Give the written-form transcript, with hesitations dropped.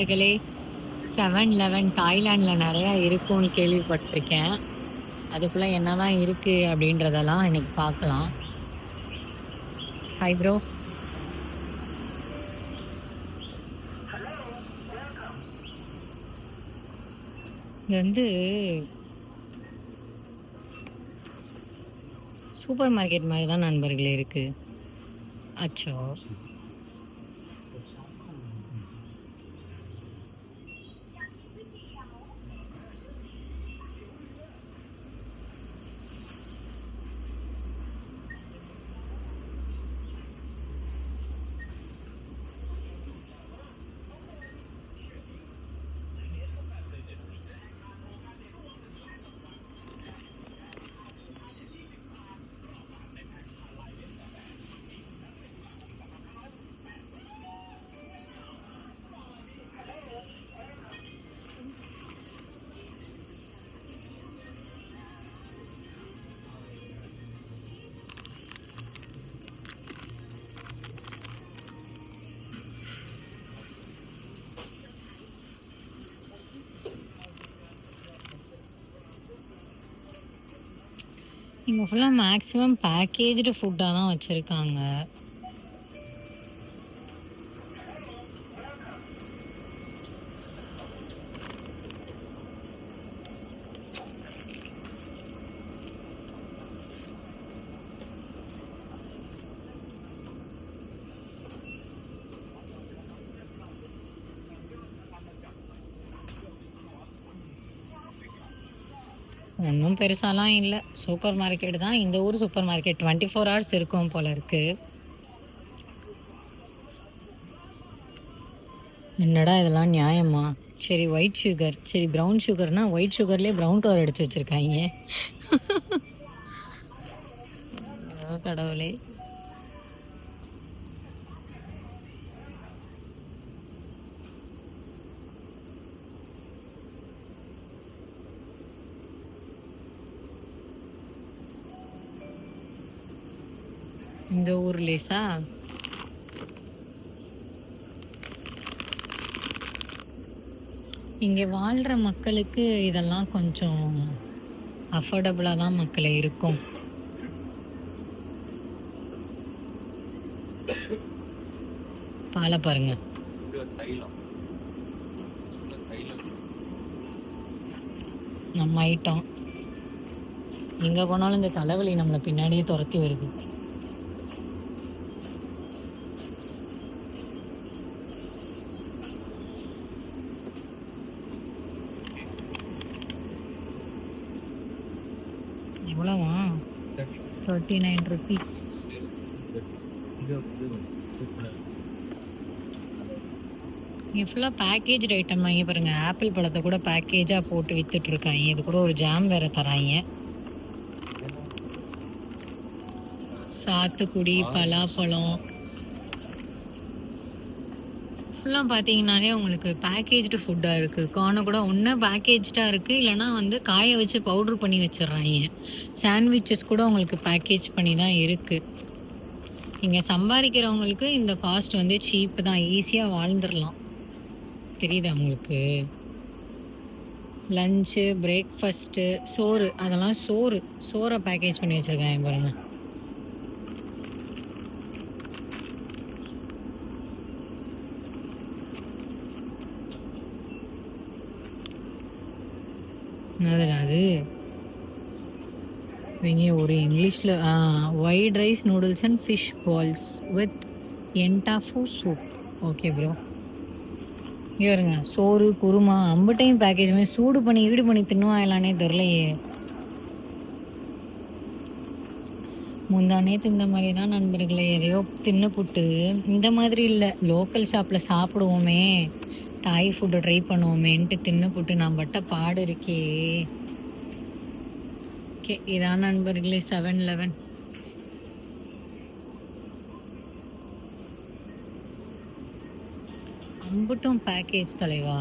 இதுகளே 7-Eleven தாய்லாண்டில் நிறையா இருக்கும்னு கேள்விப்பட்டிருக்கேன். அதுக்குள்ளே என்னதான் இருக்கு அப்படின்றதெல்லாம் இன்னைக்கு பார்க்கலாம். Hi bro. இது வந்து சூப்பர் மார்க்கெட் மாதிரி தான் நண்பர்களே இருக்கு. அச்சோ, இங்கே ஃபுல்லாக மேக்ஸிமம் பேக்கேஜ்டு ஃபுட்டாக தான் வச்சுருக்காங்க. ஒன்றும் பெருசாலாம் இல்லை, சூப்பர் மார்க்கெட் தான். இந்த ஊர் சூப்பர் மார்க்கெட் 24 hours இருக்கும் போல இருக்கு. என்னடா இதெல்லாம் நியாயமா? சரி ஒயிட் சுகர், சரி ப்ரௌன் சுகர்னா ஒயிட் சுகர்லேயே ப்ரௌன் கலர் அடிச்சு வச்சிருக்காங்க. ஐயோ கடவுளே. இந்த ஊர்லேசா இங்கே வாழ்கிற மக்களுக்கு இதெல்லாம் கொஞ்சம் அஃபோர்டபுளாக தான் மக்களே இருக்கும். பாலை பாருங்க, நம்ம ஐட்டம் எங்கே போனாலும் இந்த தலைவலி நம்மளை பின்னாடியே துரத்தி வருது. எவ்வளோவா? 39 rupees. இங்கே ஃபுல்லாக பேக்கேஜ் ஐட்டம் வாங்கி பாருங்கள். ஆப்பிள் பழத்தை கூட பேக்கேஜாக போட்டு விற்றுட்ருக்காங்க. இது கூட ஒரு ஜாம் வேறு தராங்க. சாத்துக்குடி, பலாப்பழம் ஃபுல்லாக பார்த்தீங்கன்னாலே உங்களுக்கு பேக்கேஜ்டு ஃபுட்டாக இருக்குது. கார்னை கூட ஒன்று பேக்கேஜ்டாக இருக்குது, இல்லைனா வந்து காய வச்சு பவுட்ரு பண்ணி வச்சிடுறாங்க. சாண்ட்விச்சஸ் கூட உங்களுக்கு பேக்கேஜ் பண்ணி தான் இருக்குது. இங்கே சம்பாதிக்கிறவங்களுக்கு இந்த காஸ்ட் வந்து சீப்பு தான், ஈஸியாக வாழ்ந்துடலாம். தெரியுதா உங்களுக்கு? லஞ்சு, பிரேக்ஃபாஸ்ட்டு, சோறு, அதெல்லாம் சோறை பேக்கேஜ் பண்ணி வச்சுருக்காங்க பாருங்கள். அது இவங்க ஒரு இங்கிலீஷில் white rice noodles and fish balls with yentafo soup. Okay bro. இங்கே வருங்க, சோறு குருமா அம்பட்டையும் பேக்கேஜுமே சூடு பண்ணி ஈடு பண்ணி தின்னுவாங்களானே தெரிலையே. முந்தானே தின்ன மாதிரி தான் நண்பர்களே, எதையோ தின்னு புட்டு. இந்த மாதிரி இல்லை, லோக்கல் ஷாப்பில் சாப்பிடுவோமே, தாய் ஃபுட்டை ட்ரை பண்ணுவோமேன்ட்டு தின்னு போட்டு நான் பட்ட பாடு இருக்கே. ஓகே, இதான் நண்பர்களே 7-Eleven. அம்புட்டும் பேக்கேஜ் தலைவா.